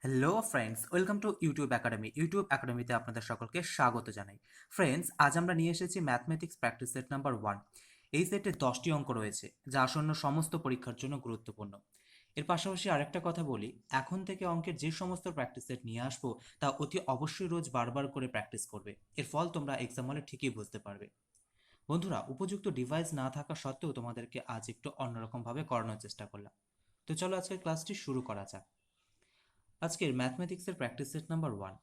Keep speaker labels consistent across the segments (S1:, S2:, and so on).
S1: Hello friends, welcome to YouTube academy. YouTube একাডেমিতে আপনাদের সকলকে স্বাগত জানাই। ফ্রেন্ডস, আজ আমরা নিয়ে এসেছি ম্যাথমেটিক্স প্র্যাকটিস সেট নাম্বার 1। এই সেটে 10টি অঙ্ক রয়েছে, যা আসন্ন সমস্ত পরীক্ষার জন্য গুরুত্বপূর্ণ। এর পাশাপাশি আরেকটা কথা বলি, এখন থেকে অঙ্কের যে সমস্ত প্র্যাকটিস সেট নিয়ে আসবো তা অতি অবশ্যই রোজ বারবার করে প্র্যাকটিস করবে। এর ফল তোমরা এক্সাম হলে ঠিকই বুঝতে পারবে। বন্ধুরা, উপযুক্ত ডিভাইস না থাকা সত্ত্বেও তোমাদেরকে আজ একটু অন্যরকমভাবে করানোর চেষ্টা করলাম। তো চলো আজকের ক্লাসটি শুরু করা যাক। আজকের ম্যাথমেটিক্সের প্র্যাকটিস সেট নাম্বার 1।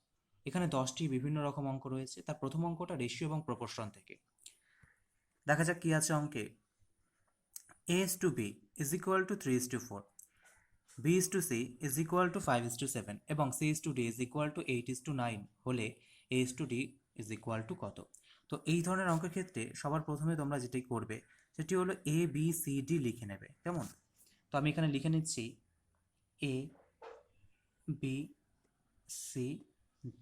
S1: এখানে 10টি বিভিন্ন রকম অঙ্ক রয়েছে। তার প্রথম অঙ্কটা রেশিও এবং প্রপোর্শন থেকে। দেখা যাক কি আছে অঙ্কে। a is to b is equal to 3 is to 4, b is to c is equal to 5 is to 7 এবং c is to d is equal to 8 is to 9 হলে a is to d is equal to কত। তো এই ধরনের অঙ্কের ক্ষেত্রে সবার প্রথমে তোমরা যেটি করবে সেটি হলো a b c d লিখে নেবে। কেমন? তো আমি এখানে লিখে নিচ্ছি a b সি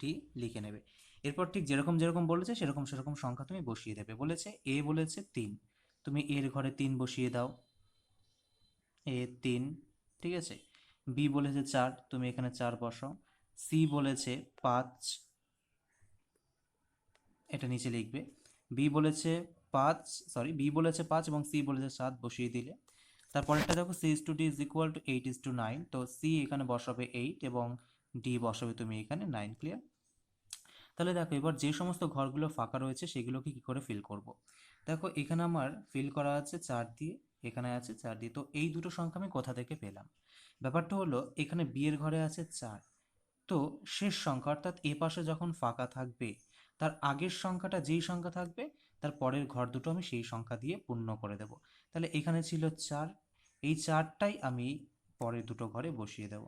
S1: ডি লিখে নেবে। এরপর ঠিক যেরকম যেরকম বলেছে সেরকম সেরকম সংখ্যা তুমি বসিয়ে দেবে। বলেছে এ বলেছে 3, তুমি এর ঘরে 3 বসিয়ে দাও। এ 3, ঠিক আছে। বি বলেছে 4, তুমি এখানে 4 বসাও। সি বলেছে 5, এটা নিচে লিখবে। বি বলেছে 5, বি বলেছে 5 এবং সি বলেছে 7, বসিয়ে দিলে। তারপরেরটা দেখো, C is to D is equal to 8 is to 9, তো সি এখানে বসাবে 8 এবং ডি বসাবে তুমি এখানে 9। ক্লিয়ার? তাহলে দেখো এবার যে সমস্ত ঘরগুলো ফাঁকা রয়েছে সেগুলোকে কি করে ফিল করব। দেখো এখানে আমার ফিল করা আছে 4 দিয়ে, এখানে আছে 4 দিয়ে। তো এই দুটো সংখ্যা আমি কোথা থেকে পেলাম? ব্যাপারটা হলো এখানে বি এর ঘরে আছে 4, তো শেষ সংখ্যা অর্থাৎ এ পাশে যখন ফাঁকা থাকবে তার আগের সংখ্যাটা যেই সংখ্যা থাকবে তার পরের ঘর দুটো আমি সেই সংখ্যা দিয়ে পূর্ণ করে দেব। তাহলে এখানে ছিল 4, এই 4টাই আমি পরের দুটো ঘরে বসিয়ে দেব।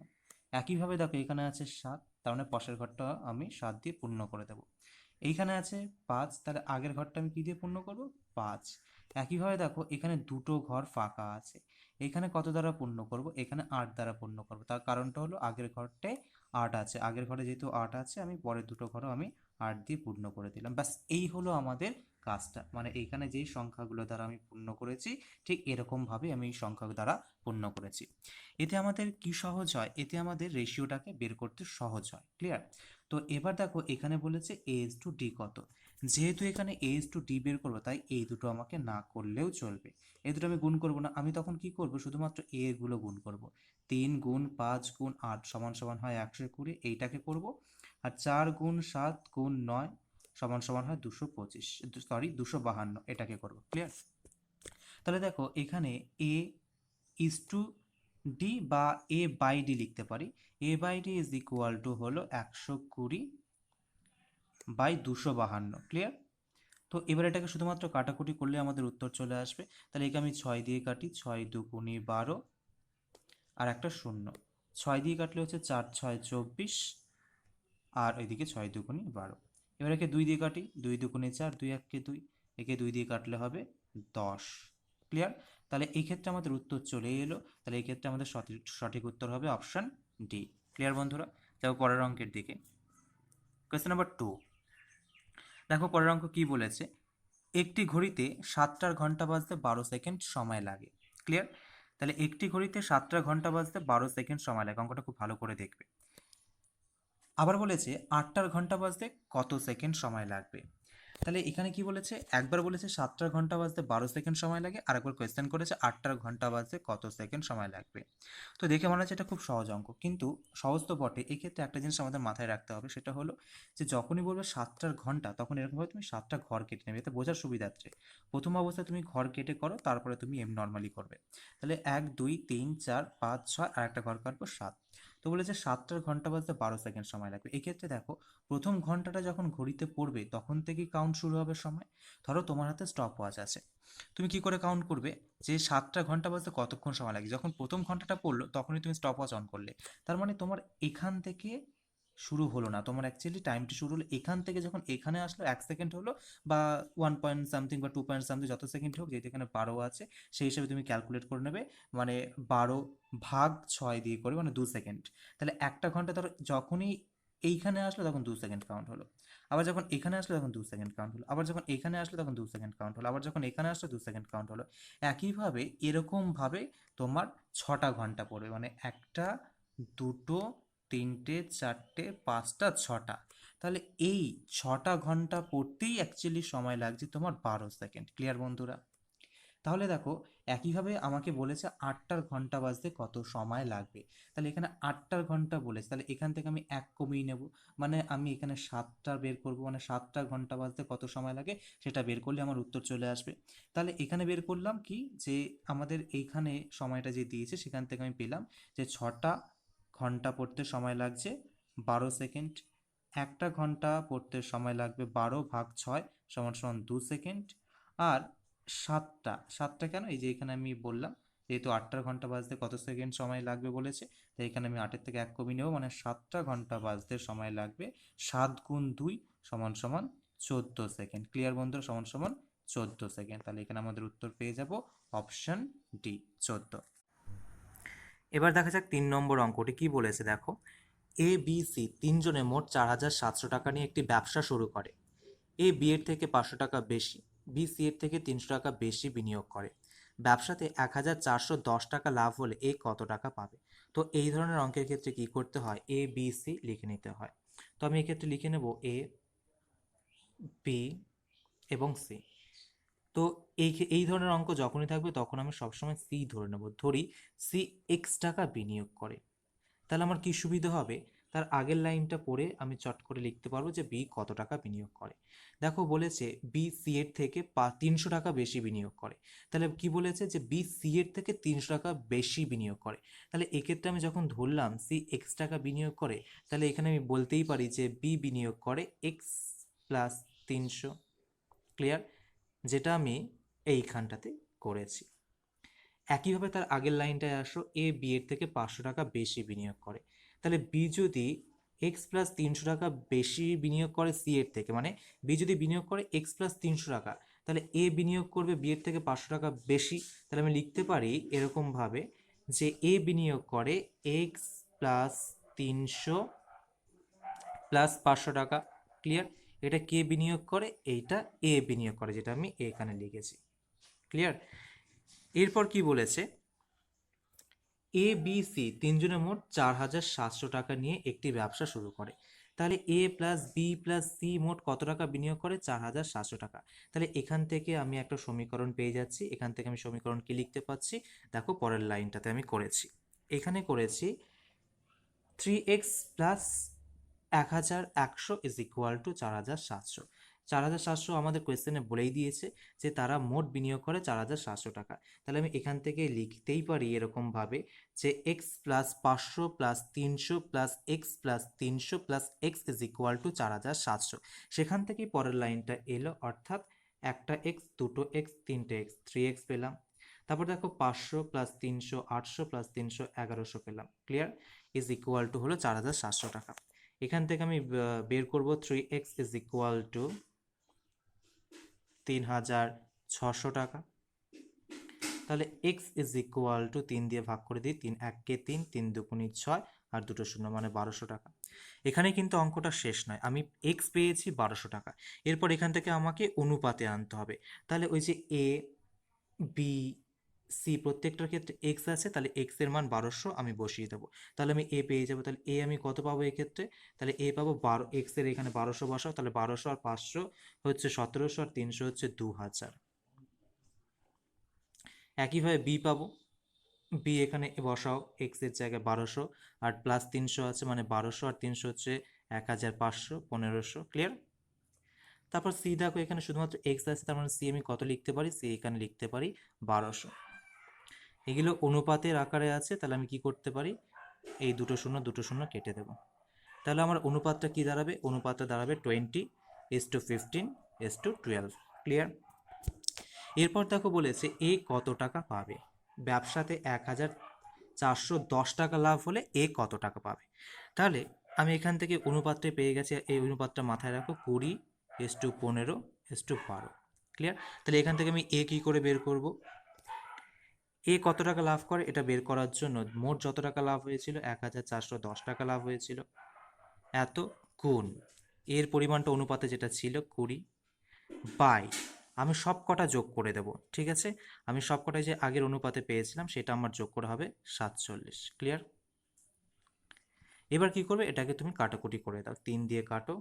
S1: একইভাবে দেখো এখানে আছে 7, তার মানে পাশের ঘরটা আমি 7 দিয়ে পূর্ণ করে দেব। এইখানে আছে 5, তাহলে আগের ঘরটা আমি কি দিয়ে পূর্ণ করব? 5। একইভাবে দেখো এখানে দুটো ঘর ফাঁকা আছে, এখানে কত দ্বারা পূর্ণ করব? এখানে 8 দ্বারা পূর্ণ করব। তার কারণটা হলো আগের ঘরটায় 8 আছে, আগের ঘরে যেহেতু 8 আছে আমি পরের দুটো ঘরও আমি 8 দিয়ে পূর্ণ করে দিলাম। ব্যাস এই হলো আমাদের কাজটা। মানে এইখানে যেই সংখ্যাগুলো দ্বারা আমি পূর্ণ করেছি ঠিক এরকমভাবে আমি এই সংখ্যা দ্বারা পূর্ণ করেছি। এতে আমাদের কি সহজ হয়? এতে আমাদের রেশিওটাকে বের করতে সহজ হয়। ক্লিয়ার? তো এবার দেখো এখানে বলেছে এ ইজ টু ডি কত। যেহেতু এখানে এ ইজ টু ডি বের করবো তাই এই দুটো আমাকে না করলেও চলবে। এই দুটো আমি গুণ করবো না, আমি তখন কি করব? শুধুমাত্র এ গুলো গুণ করব। 3 গুণ 5 গুণ 8 সমান সমান হয় 120, এইটাকে করব। আর 4 গুণ 7 গুণ 9 সমান সমান হয় 225, 252, এটাকে করব। ক্লিয়ার? তাহলে দেখো এখানে এ ইজ টু ডি বা এ বাই ডি লিখতে পারি। A by D is equal to হলো 120 বাই 252। ক্লিয়ার? তো এবার এটাকে শুধুমাত্র কাটাকুটি করলে আমাদের উত্তর চলে আসবে। তাহলে একে আমি 6 দিয়ে কাটি, 6 দুগুণে 12 আর একটা শূন্য। 6 দিয়ে কাটলে হচ্ছে 4 6 24 আর ওইদিকে 6 দুগুণে 12। এবার একে 2 দিয়ে কাটি, 2 দুগুণে 4, 2 এককে 2, একে 2 দিয়ে কাটলে হবে 10। ক্লিয়ার? তাহলে এই ক্ষেত্রে আমাদের উত্তর চলে এলো। তাহলে এই ক্ষেত্রে আমাদের সঠিক সঠিক উত্তর হবে অপশান ডি। ক্লিয়ার বন্ধুরা? যাও পরের অঙ্কের দিকে। Question number 2। দেখো পরের অঙ্ক কি বলেছে। একটি ঘড়িতে 7টার ঘন্টা বাজতে 12 সেকেন্ড সময় লাগে। ক্লিয়ার? তাহলে একটি ঘড়িতে 7টার ঘন্টা বাজতে 12 সেকেন্ড সময় লাগে। অঙ্কটা খুব ভালো করে দেখবে। আবার বলেছে 8টার ঘন্টা বাজতে কত সেকেন্ড সময় লাগবে। তাহলে এখানে কি বলেছে? একবার বলেছে 7টার ঘন্টা বাজতে 12 সেকেন্ড সময় লাগে, আর একবার কোয়েশ্চেন করেছে 8টার ঘন্টা বাজতে কত সেকেন্ড সময় লাগবে। তো দেখে মনে হচ্ছে এটা খুব সহজ অঙ্ক, কিন্তু সহজ তো বটে। এই ক্ষেত্রে একটা জিনিস আমাদের মাথায় রাখতে হবে, সেটা হলো যে যখনই বলবে 7টার ঘন্টা তখন এরকমভাবে তুমি 7টা ঘর কেটে নেবে, এতে বোঝার সুবিধার্থে প্রথম অবস্থায় তুমি ঘর কেটে করো, তারপরে তুমি নর্মালি করবে। তাহলে 1 2 3 4 5 6 আর একটা ঘর কাটবো 7। তো বলেছে 7টার ঘন্টা বাজতে 12 সেকেন্ড সময় লাগবে। এক্ষেত্রে দেখো প্রথম ঘন্টাটা যখন ঘড়িতে পড়বে তখন থেকেই কাউন্ট শুরু হবে সময়। ধরো তোমার হাতে স্টপ ওয়াচ আছে, তুমি কি করে কাউন্ট করবে যে 7টা ঘন্টা বাজতে কতক্ষণ সময় লাগে? যখন প্রথম ঘন্টাটা পড়লো তখনই তুমি স্টপ ওয়াচ অন করলে, তার মানে তোমার এখান থেকে শুরু হলো না, তোমার অ্যাকচুয়ালি টাইমটি শুরু হলো এখান থেকে। যখন এখানে আসলো 1 সেকেন্ড হলো, বা 1 পয়েন্ট সামথিং বা 2 পয়েন্ট সামথিং, যত সেকেন্ড হোক, যেহেতু এখানে 12 আছে সেই হিসাবে তুমি ক্যালকুলেট করে নেবে। মানে 12 ভাগ 6 দিয়ে করে, মানে 2 সেকেন্ড। তাহলে একটা ঘন্টা ধরো যখনই এইখানে আসলো তখন 2 সেকেন্ড কাউন্ট হলো, আবার যখন এখানে আসলো তখন 2 সেকেন্ড কাউন্ট হলো, আবার যখন এখানে আসলো তখন 2 সেকেন্ড কাউন্ট হলো, আবার যখন এখানে আসলো 2 সেকেন্ড কাউন্ট হলো। একইভাবে এরকমভাবে তোমার 6টা ঘন্টা পড়বে। মানে একটা, দুটো, 3টে 4টে 5টা 6টা, তাহলে এই 6টা ঘন্টা পড়তেই অ্যাকচুয়ালি সময় লাগছে তোমার 12 সেকেন্ড। ক্লিয়ার বন্ধুরা? তাহলে দেখো একইভাবে আমাকে বলেছে 8টার ঘন্টা বাজতে কত সময় লাগবে, তাহলে এখানে 8টার ঘন্টা বলেছে, তাহলে এখান থেকে আমি 1 কমিয়ে নেব, মানে আমি এখানে 7টা বের করব, মানে 7টা ঘন্টা বাজতে কত সময় লাগে সেটা বের করলে আমার উত্তর চলে আসবে। তাহলে এখানে বের করলাম কি, যে আমাদের এইখানে সময়টা যে দিয়েছে সেখান থেকে আমি পেলাম যে 6টা ঘন্টা পড়তে সময় লাগছে 12 সেকেন্ড, 1টা ঘন্টা পড়তে সময় লাগবে 12 ভাগ 6 সমান সমান 2 সেকেন্ড, আর 7টা কেন, এই যে এখানে আমি বললাম যেহেতু 8টার ঘন্টা বাজতে কত সেকেন্ড সময় লাগবে বলেছে, তাই এখানে আমি 8এর থেকে 1 কমিয়ে নেব, মানে 7টা ঘন্টা বাজতে সময় লাগবে 7 গুণ 2 সমান সমান 14 সেকেন্ড। ক্লিয়ার বন্ধুরা? সমান সমান 14 সেকেন্ড। তাহলে এখানে আমাদের উত্তর পেয়ে যাব অপশন ডি, 14। এবার দেখা যাক 3 নম্বর অঙ্কটি কি বলেছে। দেখো, এ বি সি তিনজনে মোট 4,700 টাকা নিয়ে একটি ব্যবসা শুরু করে। এ বি এর থেকে 500 টাকা বেশি, বি সি এর থেকে 300 টাকা বেশি বিনিয়োগ করে। ব্যবসাতে 1,410 টাকা লাভ হলে এ কত টাকা পাবে? তো এই ধরনের অঙ্কের ক্ষেত্রে কি করতে হয়, এ বি সি লিখে নিতে হয়। তো আমি এক্ষেত্রে লিখে নেব এ, বি এবং সি। তো এই ধরনের অঙ্ক যখনই থাকবে তখন আমি সবসময় সি ধরে নেব। ধরি সি এক্স টাকা বিনিয়োগ করে, তাহলে আমার কি সুবিধা হবে, তার আগের লাইনটা পড়ে আমি চট করে লিখতে পারবো যে বি কত টাকা বিনিয়োগ করে। দেখো বলেছে বি সি এর থেকে 300 টাকা বেশি বিনিয়োগ করে, তাহলে কি বলেছে যে বি সি এর থেকে 300 টাকা বেশি বিনিয়োগ করে। তাহলে এক্ষেত্রে আমি যখন ধরলাম সি এক্স টাকা বিনিয়োগ করে, তাহলে এখানে আমি বলতেই পারি যে বি বিনিয়োগ করে এক্স প্লাস 300। ক্লিয়ার? যেটা আমি এইখানটাতে করেছি। একইভাবে তার আগের লাইনটায় আসো, এ বি এর থেকে 500 টাকা বেশি বিনিয়োগ করে, তাহলে বি যদি এক্স প্লাস 300 টাকা বেশি বিনিয়োগ করে সি এর থেকে, মানে বি যদি বিনিয়োগ করে এক্স প্লাস 300 টাকা, তাহলে এ বিনিয়োগ করবে বি এর থেকে 500 টাকা বেশি। তাহলে আমি লিখতে পারি এরকমভাবে যে এ বিনিয়োগ করে এক্স প্লাস 300 প্লাস 500 টাকা। ক্লিয়ার? এটা কে বিনিয়োগ করে, এইটা এ বিনিয়োগ করে, যেটা আমি এখানে লিখেছি। ক্লিয়ার? এরপর কি বলেছে, এ বি সি তিনজনে মোট 4,700 টাকা নিয়ে একটি ব্যবসা শুরু করে। তাহলে এ প্লাস বি প্লাস সি মোট কত টাকা বিনিয়োগ করে, 4,700 টাকা। তাহলে এখান থেকে আমি একটা সমীকরণ পেয়ে যাচ্ছি। এখান থেকে আমি সমীকরণ কি লিখতে পাচ্ছি, দেখো পরের লাইনটাতে আমি করেছি, এখানে করেছি 3x plus 1,100 is equal two 4,700। 4,700 আমাদের কোয়েশ্চেনে বলেই দিয়েছে যে তারা মোট বিনিয়োগ করে 4,700 টাকা। তাহলে আমি এখান থেকে লিখতেই পারি এরকমভাবে যে x plus 500 plus 300 plus x plus 300 plus x is equal two 4,700। সেখান থেকেই পরের লাইনটা এলো, অর্থাৎ একটা এক্স, দুটো এক্স, তিনটে এক্স, 3x পেলাম। তারপর দেখো 500 প্লাস 300 800 প্লাস 300 1100 পেলাম। ক্লিয়ার? ইজ ইকুয়াল টু হলো 4,700 টাকা। এখান থেকে আমি বের করব 3x ইজ ইকুয়াল টু 3,600 টাকা। তাহলে x ইজ ইকুয়াল টু 3 দিয়ে ভাগ করে দিই, 3 1 3, 3 2 6 আর দুটো শূন্য মানে 1,200 টাকা। এখানে কিন্তু অঙ্কটা শেষ নয়, আমি x পেয়েছি 1,200 টাকা। এরপর এখান থেকে আমাকে অনুপাতে আনতে হবে। তাহলে ওই যে a বি সি প্রত্যেকটার ক্ষেত্রে এক্স আছে, তাহলে এক্স এর মান 1,200 আমি বসিয়ে দেবো, তাহলে আমি এ পেয়ে যাবো। তাহলে এ আমি কত পাবো এক্ষেত্রে, তাহলে এ পাবো 12, এক্স এর এখানে 1,200 বসাও, তাহলে 1,200 আর 500 হচ্ছে 1,700 আর 300 হচ্ছে 2,000। একইভাবে বি পাবো, বি এখানে বসাও, এক্স এর জায়গায় 1,200 আর প্লাস 300 আছে, মানে 1,200 আর 300 হচ্ছে 1,500 1,500। ক্লিয়ার? তারপর সি দেখো এখানে শুধুমাত্র এক্স আছে, তার মানে সি আমি কত লিখতে পারি, সি এখানে লিখতে পারি 1,200। এগুলো অনুপাতের আকারে আছে, তাহলে আমি কি করতে পারি, এই দুটো শূন্য কেটে দেব। তাহলে আমার অনুপাতটা কি দাঁড়াবে, অনুপাতটা দাঁড়াবে 20:15:12। ক্লিয়ার? এরপর দেখো বলেছে এ কত টাকা পাবে। ব্যবসাতে 1,410 টাকা লাভ হলে এ কত টাকা পাবে। তাহলে আমি এখান থেকে অনুপাতটা পেয়ে গেছি, এই অনুপাতটা মাথায় রাখো, 20:15:12। ক্লিয়ার? তাহলে এখান থেকে আমি এ কী করে বের করব, এ কত টাকা লাভ করে এটা বের করার জন্য মোট যত টাকা লাভ হয়েছিল 1,410 টাকা লাভ হয়েছিল, এত গুণ এর পরিমাণটা অনুপাতে যেটা ছিল 20 বাই, আমি সব কটা যোগ করে দেব। ঠিক আছে? আমি সব কটাই যে আগের অনুপাতে পেয়েছিলাম সেটা আমার যোগ করা হবে 47। ক্লিয়ার? এবার কি করবে, এটাকে তুমি কাটাকুটি করে দাও, 3 দিয়ে কাটো,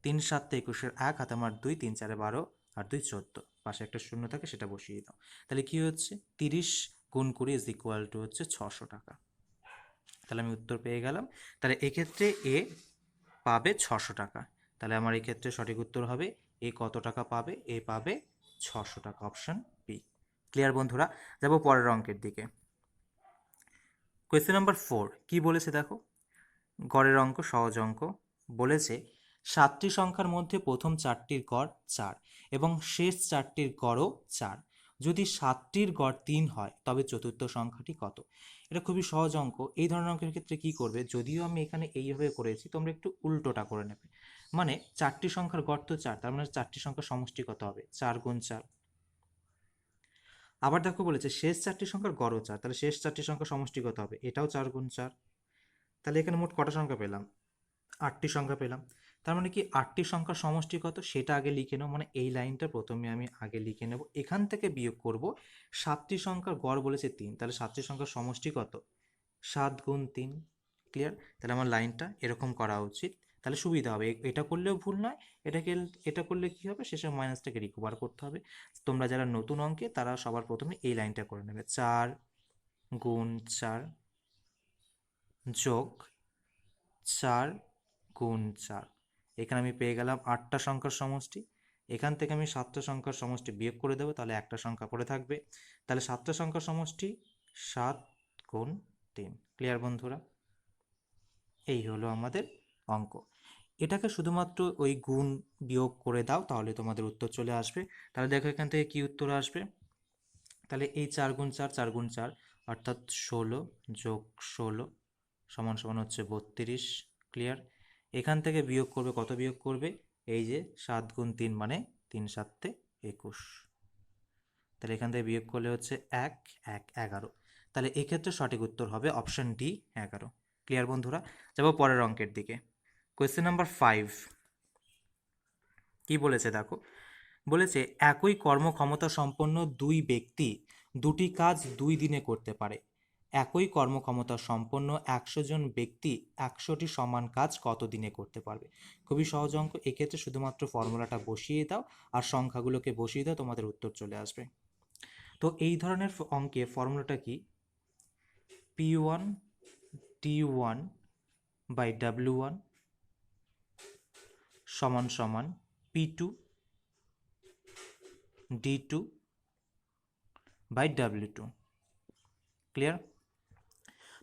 S1: 3 7 21 1 হাতে আমার 2, 3 4 12 আর 2 14, পাশে একটা শূন্য থাকে সেটা বসিয়ে দাও। তাহলে কি হচ্ছে 30 গুণ 20 ইজ ইকুয়াল টু হচ্ছে 600 টাকা। তাহলে আমি উত্তর পেয়ে গেলাম। তাহলে এক্ষেত্রে এ পাবে 600 টাকা। তাহলে আমার এই ক্ষেত্রে সঠিক উত্তর হবে এ কত টাকা পাবে, এ পাবে 600 টাকা, অপশন বি। ক্লিয়ার বন্ধুরা? যাব পরের অঙ্কের দিকে। কোয়েশ্চেন নাম্বার 4 কি বলেছে দেখো, গড়ের অঙ্ক, সহজ অঙ্ক। বলেছে 7টি সংখ্যার মধ্যে প্রথম 4টির গড় 4 এবং শেষ 4টির গড়ও 4। যদি 7টির গড় 3 হয় তবে চতুর্থ সংখ্যাটি কত? এটা খুবই সহজ অঙ্ক। এই ধরনের অঙ্কের ক্ষেত্রে কি করবে, যদিও আমি এখানে এইভাবে করেছি, তোমরা একটু উল্টোটা করে নেবে। মানে 4টি সংখ্যার গড় তো 4, তার মানে 4টি সংখ্যার সমষ্টি কত হবে, 4 গুণ 4। আবার দেখো বলেছে শেষ 4টি সংখ্যার গড়ও 4, তাহলে শেষ 4টি সংখ্যার সমষ্টি কত হবে, এটাও 4 গুণ 4। তাহলে এখানে মোট কটা সংখ্যা পেলাম, 8টি সংখ্যা পেলাম। তার মানে কি 8টি সংখ্যার সমষ্টি কত সেটা আগে লিখে নেব, মানে এই লাইনটা প্রথমে আমি আগে লিখে নেব, এখান থেকে বিয়োগ করব 7টি সংখ্যার গড় বলেছে 3, তাহলে 7টি সংখ্যার সমষ্টি কত, 7 গুণ 3। ক্লিয়ার? তাহলে আমার লাইনটা এরকম করা উচিত, তাহলে সুবিধা হবে, এটা করলেও ভুল নয়, এটাকে এটা করলে কি হবে, শেষে মাইনাসটাকে রিকভার করতে হবে। তোমরা যারা নতুন অঙ্কে তারা সবার প্রথমে এই লাইনটা করে নেবে, 4 গুণ 4 যোগ 4 গুণ 4। এখানে আমি পেয়ে গেলাম 8টা সংখ্যার সমষ্টি। এখান থেকে আমি 7টা সংখ্যার সমষ্টি বিয়োগ করে দেবো, তাহলে একটা সংখ্যা পড়ে থাকবে। তাহলে 7টা সংখ্যার সমষ্টি 7 গুণ 3। ক্লিয়ার বন্ধুরা? এই হলো আমাদের অঙ্ক। এটাকে শুধুমাত্র ওই গুণ বিয়োগ করে দাও, তাহলে তোমাদের উত্তর চলে আসবে। তাহলে দেখো এখান থেকে কি উত্তর আসবে, তাহলে এই 4 গুণ 4, 4 গুণ 4 অর্থাৎ 16 যোগ 16 সমান সমান হচ্ছে 32। ক্লিয়ার? এখান থেকে বিয়োগ করবে, কত বিয়োগ করবে, এই যে 7 গুণ 3 মানে 3 7 21। তাহলে এখান থেকে বিয়োগ করলে হচ্ছে 1 1 11। তাহলে এক্ষেত্রে সঠিক উত্তর হবে অপশন ডি 11। ক্লিয়ার বন্ধুরা? যাবো পরের অঙ্কের দিকে। কোয়েশ্চেন নাম্বার 5 কি বলেছে দেখো, বলেছে একই কর্মক্ষমতা সম্পন্ন দুই ব্যক্তি দুটি কাজ 2 দিনে করতে পারে। একই কর্মক্ষমতা সম্পন্ন 100 জন ব্যক্তি 100টি সমান কাজ কত দিনে করতে পারবে? খুবই সহজ অঙ্ক, এক্ষেত্রে শুধুমাত্র ফর্মুলাটা বসিয়ে দাও আর সংখ্যাগুলোকে বসিয়ে দাও, তোমাদের উত্তর চলে আসবে। তো এই ধরনের অঙ্কে ফর্মুলাটা কি, P1 D1 বাই W1 সমান সমান P2 D2 by W2। Clear?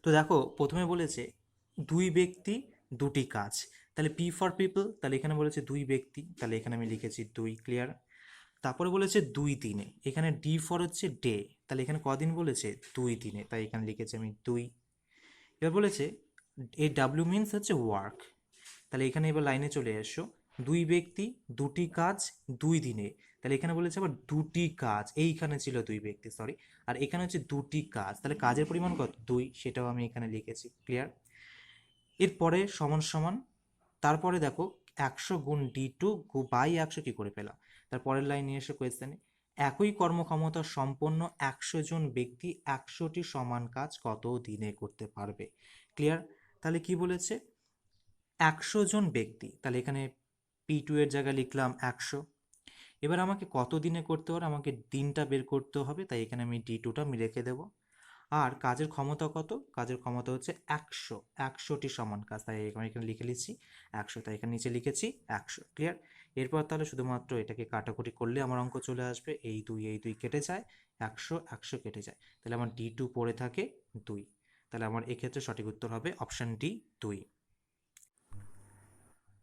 S1: তো দেখো প্রথমে বলেছে দুই ব্যক্তি দুটি কাজ, তাহলে পি ফর পিপল, তাহলে এখানে বলেছে দুই ব্যক্তি, তাহলে এখানে আমি লিখেছি 2। ক্লিয়ার? তারপরে বলেছে 2 দিনে, এখানে ডি ফর হচ্ছে ডে, তাহলে এখানে কদিন বলেছে 2 দিনে, তাই এখানে লিখেছি আমি 2। এবার বলেছে এই ডাব্লিউ মিনস হচ্ছে ওয়ার্ক, তাহলে এখানে এবার লাইনে চলে এসো, দুই ব্যক্তি দুটি কাজ 2 দিনে, তাহলে এখানে বলেছে আবার দুটি কাজ, এইখানে ছিল দুই ব্যক্তি সরি, আর এখানে হচ্ছে দুটি কাজ, তাহলে কাজের পরিমাণ কত 2, সেটাও আমি এখানে লিখেছি। ক্লিয়ার? এরপরে সমান সমান, তারপরে দেখো 100 গুণ D2 বাই 100 কি করে পেলাম, তারপরের লাইন নিয়ে এসে কোয়েশ্চেনে একই কর্মক্ষমতা সম্পন্ন 100 জন ব্যক্তি 100টি সমান কাজ কত দিনে করতে পারবে। ক্লিয়ার? তাহলে কি বলেছে 100 জন ব্যক্তি, তাহলে এখানে P2 এর জায়গায় লিখলাম 100। এবার আমাকে কত দিনে করতে হবে, আমাকে দিনটা বের করতে হবে, তাই এখানে আমি D2টা আমি রেখে দেবো। আর কাজের ক্ষমতা কত, কাজের ক্ষমতা হচ্ছে 100, 100টি সমান কাজ, তাই আমি এখানে লিখে নিচ্ছি 100, তাই এখানে নিচে লিখেছি 100। ক্লিয়ার? এরপর তাহলে শুধুমাত্র এটাকে কাটাকুটি করলে আমার অঙ্ক চলে আসবে, এই দুই কেটে যায়, 100 100 কেটে যায়, তাহলে আমার D2 পড়ে থাকে 2। তাহলে আমার এক্ষেত্রে সঠিক উত্তর হবে অপশন ডি 2।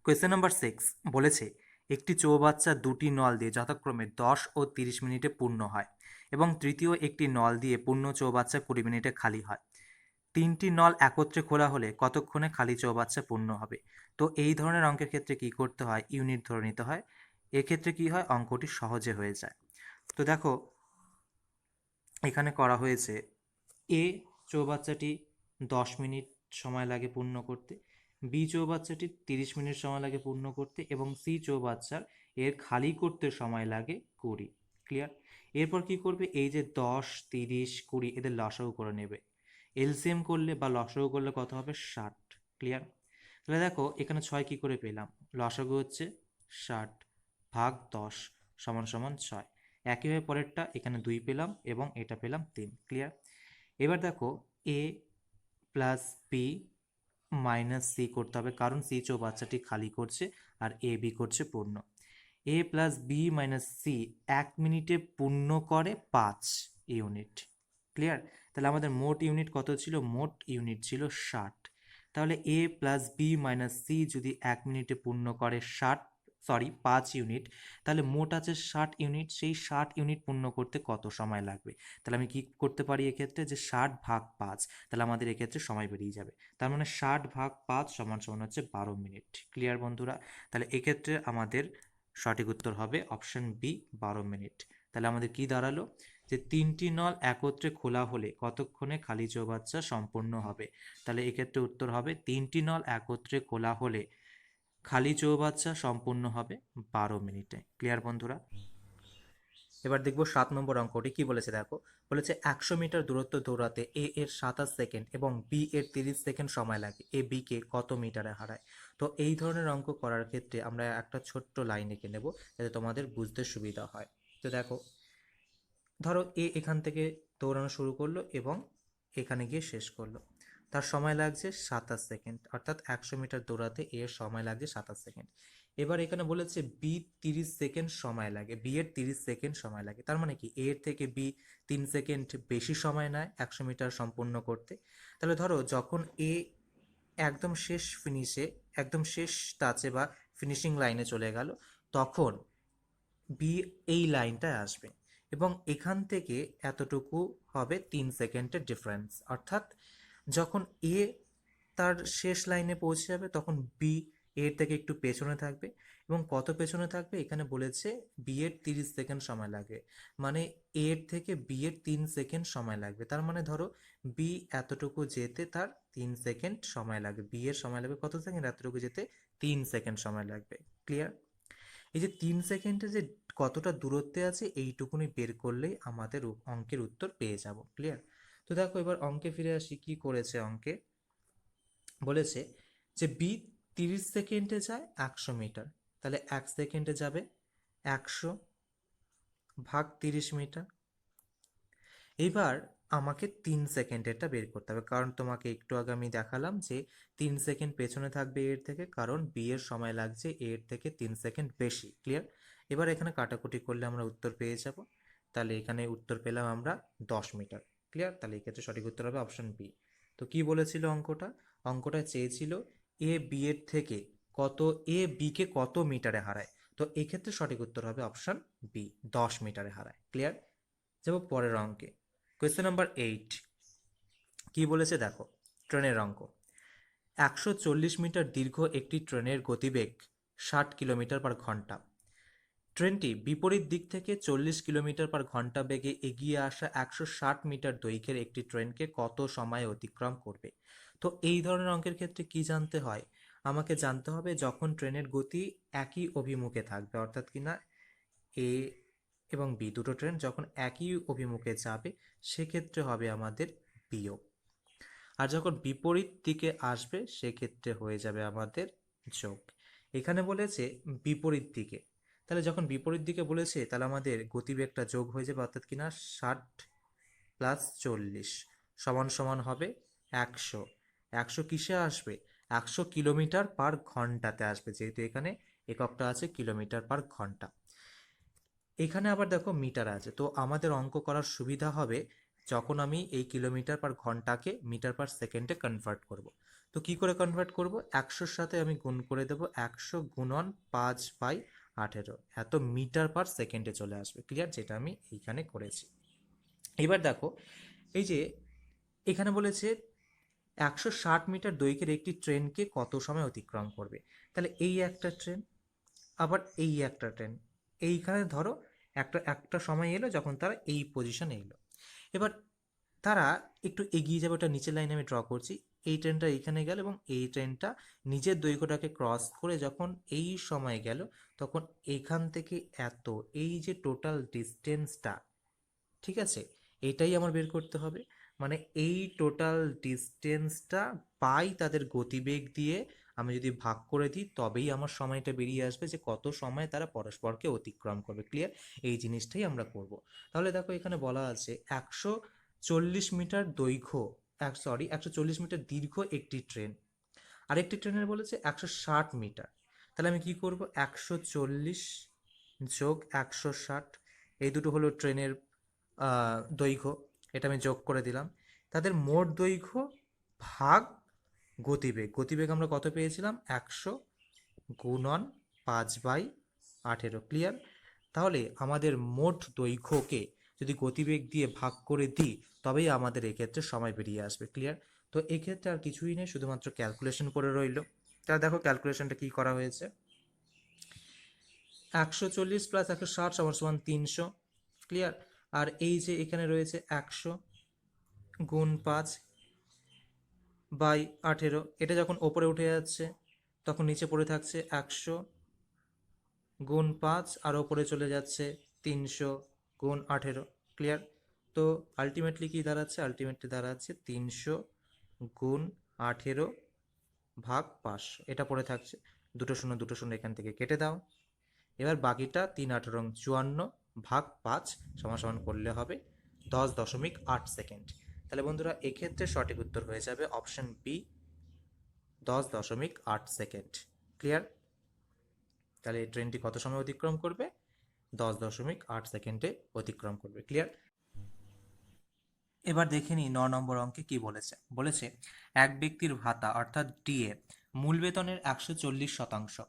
S1: কোয়েশ্চেন নাম্বার 6 বলেছে একটি চৌবাচ্চা দুটি নল দিয়ে যথাক্রমে 10 ও 30 মিনিটে পূর্ণ হয় এবং তৃতীয় একটি নল দিয়ে পূর্ণ চৌবাচ্চা 20 মিনিটে খালি হয়। 3টি নল একত্রে খোলা হলে কতক্ষণে খালি চৌবাচ্চা পূর্ণ হবে? তো এই ধরনের অঙ্কের ক্ষেত্রে কি করতে হয়, ইউনিট ধরে নিতে হয়, এক্ষেত্রে কি হয় অঙ্কটি সহজে হয়ে যায়। তো দেখো এখানে করা হয়েছে এ চৌবাচ্চাটি 10 মিনিট সময় লাগে পূর্ণ করতে, বি চৌবাচ্চাটি 30 মিনিট সময় লাগে পূর্ণ করতে এবং সি চৌবাচ্চার এর খালি করতে সময় লাগে 20। ক্লিয়ার? এরপর কি করবে, এই যে 10 30 20 এদের লসাগু করে নেবে, এলসিএম করলে বা লসাগু করলে কত হবে 60। ক্লিয়ার? তাহলে দেখো এখানে 6 কি করে পেলাম, লসাগু হচ্ছে 60 ভাগ 10 সমান সমান 6। একইভাবে পরেরটা এখানে 2 পেলাম এবং এটা পেলাম 3। ক্লিয়ার? এবার দেখো এ প্লাস বি মাইনাস সি করতে হবে, কারণ সি চৌবাচ্চাটি খালি করছে আর এ বি করছে পূর্ণ। এ প্লাস বি মাইনাস সি 1 মিনিটে পূর্ণ করে 5 ইউনিট। ক্লিয়ার? তাহলে আমাদের মোট ইউনিট কত ছিল? মোট ইউনিট ছিল 60। তাহলে এ প্লাস বি মাইনাস সি যদি 1 মিনিটে পূর্ণ করে 5 ইউনিট, তাহলে মোট আছে 60 ইউনিট। সেই 60 ইউনিট পূর্ণ করতে কত সময় লাগবে? তাহলে আমি কি করতে পারি এক্ষেত্রে, যে 60 ভাগ 5, তাহলে আমাদের এক্ষেত্রে সময় বেরিয়ে যাবে। তার মানে 60 ভাগ 5 সমান সমান হচ্ছে 12 মিনিট। ক্লিয়ার বন্ধুরা? তাহলে এক্ষেত্রে আমাদের সঠিক উত্তর হবে অপশন বি, 12 মিনিট। তাহলে আমাদের কি দাঁড়ালো, যে 3টি নল একত্রে খোলা হলে কতক্ষণে খালি চৌবাচ্চা সম্পূর্ণ হবে? তাহলে এক্ষেত্রে উত্তর হবে 3টি নল একত্রে খোলা হলে খালি চৌবাচ্চা সম্পূর্ণ হবে 12 মিনিটে। ক্লিয়ার বন্ধুরা? এবার দেখবো 7 নম্বর অঙ্কটি কি বলেছে, দেখো বলেছে 100 মিটার দূরত্ব দৌড়াতে এ এর 27 সেকেন্ড এবং বি এর 30 সেকেন্ড সময় লাগে, এ বি কে কত মিটারে হারায়? তো এই ধরনের অঙ্ক করার ক্ষেত্রে আমরা একটা ছোট্ট লাইন এঁকে নেব যাতে তোমাদের বুঝতে সুবিধা হয়। তো দেখো, ধরো এ এখান থেকে দৌড়ানো শুরু করলো এবং এখানে গিয়ে শেষ করলো, তার সময় লাগছে 27 সেকেন্ড, অর্থাৎ 100 মিটার দৌড়াতে এর সময় লাগছে 27 সেকেন্ড। এবার এখানে বলেছে বি 30 সেকেন্ড সময় লাগে, বি এর 30 সেকেন্ড সময় লাগে। তার মানে কি এর থেকে বি 3 সেকেন্ড বেশি সময় নেয় 100 মিটার সম্পূর্ণ করতে। তাহলে ধরো যখন এ একদম শেষ ফিনিশে, একদম শেষ টাচে বা ফিনিশিং লাইনে চলে গেল, তখন বি এই লাইনটায় আসবে এবং এখান থেকে এতটুকু হবে 3 সেকেন্ডের ডিফারেন্স। অর্থাৎ যখন এ তার শেষ লাইনে পৌঁছে যাবে তখন বি এর থেকে একটু পেছনে থাকবে। এবং কত পেছনে থাকবে? এখানে বলেছে বি এর 30 সেকেন্ড সময় লাগে, মানে এর থেকে বি এর 3 সেকেন্ড সময় লাগবে। তার মানে ধরো বি এতটুকু যেতে তার 3 সেকেন্ড সময় লাগবে, বি এর সময় লাগবে কত সেকেন্ড? এতটুকু যেতে 3 সেকেন্ড সময় লাগবে। ক্লিয়ার? এই যে 3 সেকেন্ডে যে কতটা দূরত্বে আছে এইটুকুনি বের করলেই আমাদের অঙ্কের উত্তর পেয়ে যাব। ক্লিয়ার? তো দেখো এবার অঙ্কে ফিরে আসি, কি করেছে অঙ্কে বলেছে যে বি 30 সেকেন্ডে যায় 100 মিটার, তাহলে 1 সেকেন্ডে যাবে 100 ভাগ 30 মিটার। এবার আমাকে 3 সেকেন্ডেরটা বের করতে হবে, কারণ তোমাকে একটু আগে আমি দেখালাম যে 3 সেকেন্ড পেছনে থাকবে এর থেকে, কারণ বি এর সময় লাগছে এর থেকে 3 সেকেন্ড বেশি। ক্লিয়ার? এবার এখানে কাটাকুটি করলে আমরা উত্তর পেয়ে যাব। তাহলে এখানে উত্তর পেলাম আমরা 10 মিটার। ক্লিয়ার? তাহলে এক্ষেত্রে সঠিক উত্তর হবে অপশন বি। তো কি বলেছিল অঙ্কটা? অঙ্কটা চেয়েছিল এ বি এর থেকে কত, এ বি কে কত মিটারে হারায়। তো এক্ষেত্রে সঠিক উত্তর হবে অপশন বি, 10 মিটারে হারায়। ক্লিয়ার? যাব পরের অঙ্কে। কোয়েশ্চেন নাম্বার 8 কি বলেছে দেখো, ট্রেনের অঙ্ক। 140 মিটার দীর্ঘ একটি ট্রেনের গতিবেগ 60 কিলোমিটার পার ঘন্টা। ট্রেনটি বিপরীত দিক থেকে 40 কিলোমিটার পার ঘন্টা বেগে এগিয়ে আসা 160 মিটার দৈর্ঘ্যের একটি ট্রেনকে কত সময়ে অতিক্রম করবে? তো এই ধরনের অঙ্কের ক্ষেত্রে কি জানতে হয়? আমাকে জানতে হবে যখন ট্রেনের গতি একই অভিমুখে থাকবে, অর্থাৎ কিনা এ এবং বি দুটো ট্রেন যখন একই অভিমুখে যাবে সেক্ষেত্রে হবে আমাদের বিয়োগ, আর যখন বিপরীত দিকে আসবে সেক্ষেত্রে হয়ে যাবে আমাদের যোগ। এখানে বলেছে বিপরীত দিকে, তাহলে যখন বিপরীত দিকে বলেছে তাহলে আমাদের গতিবেগটা যোগ হয়ে যাবে, অর্থাৎ কিনা 60 প্লাস 40 সমান সমান হবে 100। 100 কিসে আসবে? 100 কিলোমিটার পার ঘন্টাতে আসবে, যেহেতু এখানে এককটা আছে কিলোমিটার পার ঘন্টা। এখানে আবার দেখো মিটার আছে, তো আমাদের অঙ্ক করার সুবিধা হবে যখন আমি এই কিলোমিটার পার ঘন্টাকে মিটার পার সেকেন্ডে কনভার্ট করব। তো কি করে কনভার্ট করব? 100-র সাথে আমি গুণ করে দেবো 100 গুণন 5/18, এত মিটার পার সেকেন্ডে চলে আসবে। ক্লিয়ার? যেটা আমি এইখানে করেছি। এবার দেখো এই যে এখানে বলেছে 160 মিটার দৈর্ঘ্যের একটি ট্রেনকে কত সময় অতিক্রম করবে। তাহলে এই একটা ট্রেন, আবার এই একটা ট্রেন, এইখানে ধরো একটা একটা সময় এলো যখন তারা এই পজিশনে এলো। এবার তারা একটু এগিয়ে যাবে, ওটা নিচের লাইনে আমি ড্র করছি। এই ট্রেনটা এইখানে গেল এবং এই ট্রেনটা নিজের দৈর্ঘ্যটাকে ক্রস করে যখন এই সময় গেল তখন এখান থেকে এত, এই যে টোটাল ডিস্টেন্সটা, ঠিক আছে, এটাই আমার বের করতে হবে। মানে এই টোটাল ডিস্টেন্সটা বাই তাদের গতিবেগ দিয়ে আমি যদি ভাগ করে দিই তবেই আমার সময়টা বেরিয়ে আসবে যে কত সময় তারা পরস্পরকে অতিক্রম করবে। ক্লিয়ার? এই জিনিসটাই আমরা করব। তাহলে দেখো এখানে বলা আছে 140 মিটার দৈর্ঘ্য, 140 মিটার দীর্ঘ একটি ট্রেন, আরেকটি ট্রেনের বলেছে 160 মিটার। তাহলে আমি কি করব, 140 যোগ 160, এই দুটো হলো ট্রেনের দৈর্ঘ্য, এটা আমি যোগ করে দিলাম। তাদের মোট দৈর্ঘ্য ভাগ গতিবেগ, গতিবেগ আমরা কত পেয়েছিলাম, 100 গুণন 5/18। ক্লিয়ার? তাহলে আমাদের মোট দৈর্ঘ্যকে যদি গতিবেগ দিয়ে ভাগ করে দিই তবেই আমাদের এক্ষেত্রে সময় বেরিয়ে আসবে। ক্লিয়ার? তো এক্ষেত্রে আর কিছুই নেই, শুধুমাত্র ক্যালকুলেশন করে রইল। তাহলে দেখো ক্যালকুলেশনটা কি করা হয়েছে, 140 প্লাস 160 সমান সমান 300। ক্লিয়ার? আর এই যে এখানে রয়েছে 100 গুণ 5/18, এটা যখন ওপরে উঠে যাচ্ছে তখন নিচে পড়ে থাকছে 100 গুণ 5, আর ওপরে চলে যাচ্ছে 300 গুণ 18। ক্লিয়ার? তো আলটিমেটলি কি দাঁড়াচ্ছে, আলটিমেটলি দাঁড়াচ্ছে 300 গুণ 18 ভাগ 500, এটা পড়ে থাকছে। দুটো শূন্য এখান থেকে কেটে দাও। এবার বাকিটা 3×8=54 ভাগ 5 সমান সমান করলে হবে 10.8 সেকেন্ড। তাহলে বন্ধুরা এক্ষেত্রে সঠিক উত্তর হয়ে যাবে অপশন বি, 10.8 সেকেন্ড। ক্লিয়ার? তাহলে এই ট্রেনটি কত সময় অতিক্রম করবে, 10.8 সেকেন্ডে অতিক্রম করবে। ক্লিয়ার? এবার দেখে নিই 9 নম্বর অঙ্কে কি বলেছে। বলেছে এক ব্যক্তির ভাতা অর্থাৎ ডিএ মূল বেতনের 140%,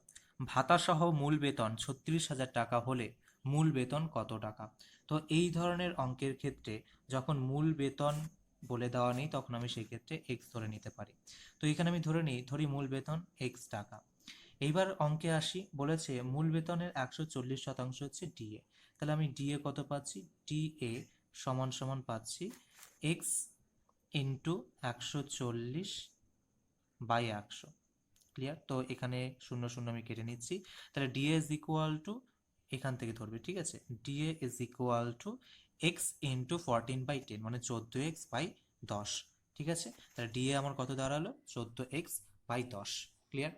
S1: ভাতা সহ মূল বেতন 36,000 টাকা হলে মূল বেতন কত টাকা? তো এই ধরনের অঙ্কের ক্ষেত্রে যখন মূল বেতন বলে দেওয়া নেই তখন আমি সেই ক্ষেত্রে এক্স ধরে নিতে পারি। তো এখানে আমি ধরি মূল বেতন এক্স টাকা। এইবার অঙ্কে আসি, বলেছে মূল বেতনের 140% হচ্ছে ডিএ। তাহলে আমি ডিএ কত পাচ্ছি, ডিএ সমান সমান পাচ্ছি এক্স ইন্টু 140/100। ক্লিয়ার? তো এখানে 0 0 আমি কেটে নিচ্ছি। তাহলে ডিএ ইজ ইকুয়াল টু, এখান থেকে ধরবে, ঠিক আছে, DA is equal two x into 14/10 মানে 14x/10। ঠিক আছে? তাহলে ডিএ আমার কত দাঁড়ালো, 14x/10। ক্লিয়ার?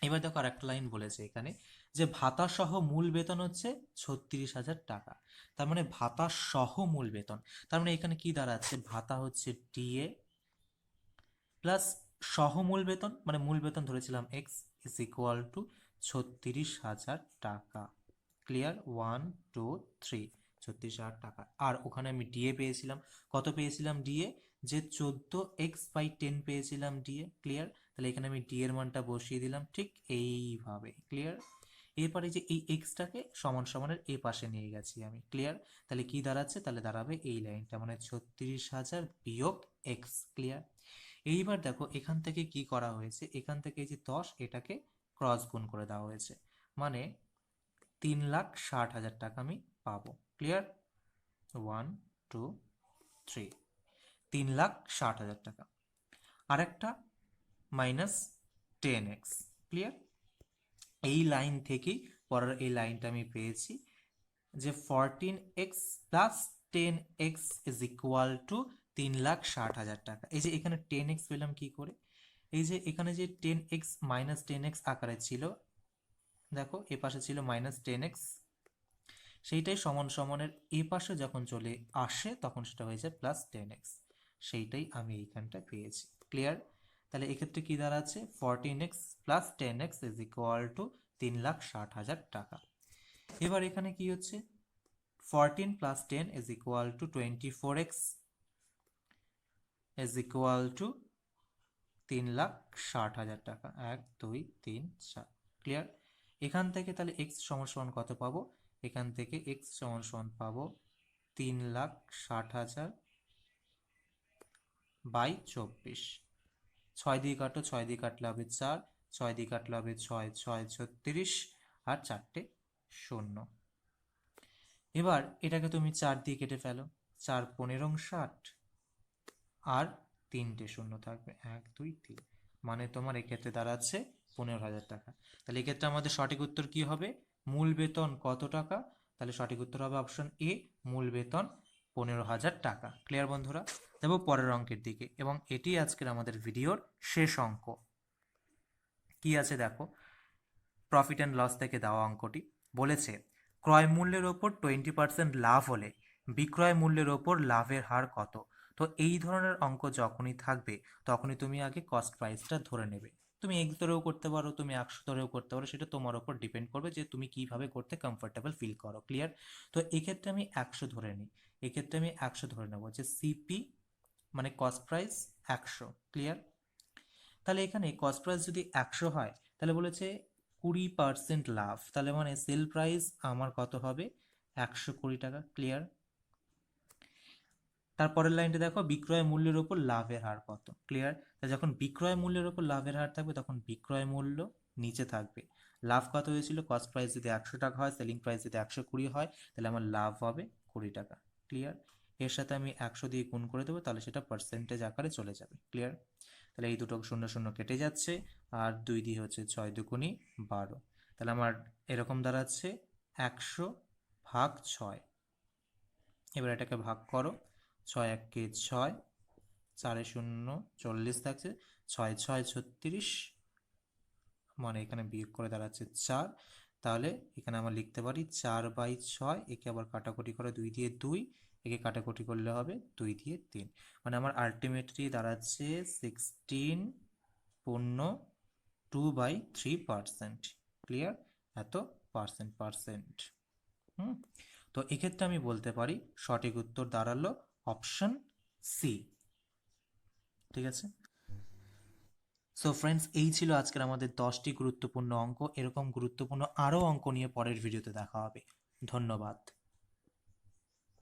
S1: এবার দেখো আর একটা লাইন বলেছে এখানে যে ভাতা সহ মূল বেতন হচ্ছে 36,000 টাকা। তার মানে ভাতা সহ মূল বেতন, তার মানে এখানে কি দাঁড়াচ্ছে, ভাতা হচ্ছে ডিএ প্লাস সহ মূল বেতন, মানে মূল বেতন ধরেছিলাম এক্স ইজ ইকুয়াল টু 36,000 টাকা। ক্লিয়ার? 1 2 3, 36,000 টাকা। আর ওখানে আমি ডিএ পেয়েছিলাম, কত পেয়েছিলাম ডিএ, যে 14x/10 পেয়েছিলাম ডিএ। ক্লিয়ার? তাহলে এখানে আমি ডি এর মানটা বসিয়ে দিলাম ঠিক এইভাবে। ক্লিয়ার? এরপরে যে এই এক্সটাকে সমান সমানের এ পাশে নিয়ে গেছি আমি। ক্লিয়ার? তাহলে কি দাঁড়াচ্ছে, তাহলে দাঁড়াবে এই লাইনটা, মানে 36,000 বিয়োগ এক্স। ক্লিয়ার? এইবার দেখো এখান থেকে কি করা হয়েছে, এখান থেকে এই যে 10 এটাকে ক্রস গুণ করে দেওয়া হয়েছে, মানে 3,60,000 টাকা আমি পাবো। ক্লিয়ার? 1 2 3, 3,60,000 টাকা। আরেকটা মাইনাস 10x। ক্লিয়ার? এই লাইন থেকেই পরের এই লাইনটা আমি পেয়েছি যে 14x plus 10x is equal two 3,60,000 টাকা। এই যে এখানে 10x পেলাম কি করে, এই যে এখানে যে 10x মাইনাস 10x আকারে ছিল, দেখো এ পাশে ছিল মাইনাস 10x, সেইটাই সমান সমানের এ পাশে যখন চলে আসে তখন সেটা হয়ে যায় প্লাস 10x, সেইটাই আমি এইখানটা পেয়েছি। ক্লিয়ার? তাহলে এক্ষেত্রে কি দাঁড়াচ্ছে, 14x plus 10x is equal two 3,60,000 টাকা। এবার এখানে কি হচ্ছে, 14 plus 10 is equal two 24x is equal two 3,60,000 টাকা। 1 2 3 4। ক্লিয়ার? এখান থেকে তাহলে x সমান সমান কত পাবো, এখান থেকে x সমান সমান পাবো 3,60,000 বাই 24। 6 দিয়ে কাটো, 6 দিয়ে কাটলে হবে 4, 6 দিয়ে কাটলে হবে 6 6 36, আর 4টে 0। এবার এটাকে তুমি 4 দিয়ে কেটে ফেলো, 4 15 60, আর 3টে 0 থাকবে, 1 2 3, মানে তোমার এক্ষেত্রে দাঁড়াচ্ছে 15,000 টাকা। তাহলে এক্ষেত্রে আমাদের সঠিক উত্তর কি হবে, মূল বেতন কত টাকা? তাহলে সঠিক উত্তর হবে অপশন এ, মূল বেতন 15,000 টাকা। ক্লিয়ার বন্ধুরা? যাবো পরের অঙ্কের দিকে, এবং এটি আজকের আমাদের ভিডিওর শেষ অঙ্ক। কি আছে দেখো, প্রফিট অ্যান্ড লস থেকে দেওয়া অঙ্কটি বলেছে ক্রয় মূল্যের ওপর 20% লাভ হলে বিক্রয় মূল্যের ওপর লাভের হার কত। তো এই ধরনের অঙ্ক যখনই থাকবে তখনই তুমি আগে কস্ট প্রাইসটা ধরে নেবে। তুমি এক্স ধরেও করতে পারো, তুমি 100 ধরেও করতে পারো, সেটা তোমার ওপর ডিপেন্ড করবে যে তুমি কিভাবে করতে কমফোর্টেবল ফিল করো। ক্লিয়ার? তো এক্ষেত্রে আমি 100 ধরে নিই, এক্ষেত্রে আমি 100 ধরে নেবো যে সিপি মানে কস্ট প্রাইস 100। ক্লিয়ার? তাহলে এখানে কস্ট প্রাইস যদি 100 হয় তাহলে বলেছে 20% লাভ, তাহলে মানে সেল প্রাইস আমার কত হবে, 120 টাকা। ক্লিয়ার? তারপরের লাইনটা দেখো, বিক্রয় মূল্যের উপর লাভের হার কত। ক্লিয়ার? তা যখন বিক্রয় মূল্যের উপর লাভের হার থাকবে তখন বিক্রয় মূল্য নিচে থাকবে। লাভ কত হয়েছিল, কস্ট প্রাইস যদি 100 টাকা হয়, সেলিং প্রাইস যদি 120 হয়, তাহলে আমার লাভ হবে 20 টাকা। ক্লিয়ার? এর সাথে আমি 100 দিয়ে গুণ করে দেবো, তাহলে সেটা পার্সেন্টেজ আকারে চলে যাবে। ক্লিয়ার? তাহলে এই দুটো শূন্য শূন্য কেটে যাচ্ছে, আর 2 দিয়ে হচ্ছে 6 দুগুণি 12। তাহলে আমার এরকম দাঁড়াচ্ছে 100 ভাগ 6। এবার এটাকে ভাগ করো, 6 একে 6, 4 শূন্য 40 থাকছে, 6 6 36, মানে এখানে বিয়োগ করে দাঁড়াচ্ছে 4। তাহলে এখানে আমরা লিখতে পারি 4/6। একে আবার কাটাকুটি করে 2 দিয়ে 2, একে কাটাকুটি করলে হবে 2 দিয়ে 3, মানে আমার আলটিমেটলি দাঁড়াচ্ছে 16 পূর্ণ 2/3%। ক্লিয়ার? এত পার্সেন্ট। তো এক্ষেত্রে আমি বলতে পারি সঠিক উত্তর দাঁড়ালো অপশন সি। ঠিক আছে? সো ফ্রেন্ডস, এই ছিল আজকের আমাদের 10টি গুরুত্বপূর্ণ অঙ্ক। এরকম গুরুত্বপূর্ণ আরও অঙ্ক নিয়ে পরের ভিডিওতে দেখা হবে। ধন্যবাদ।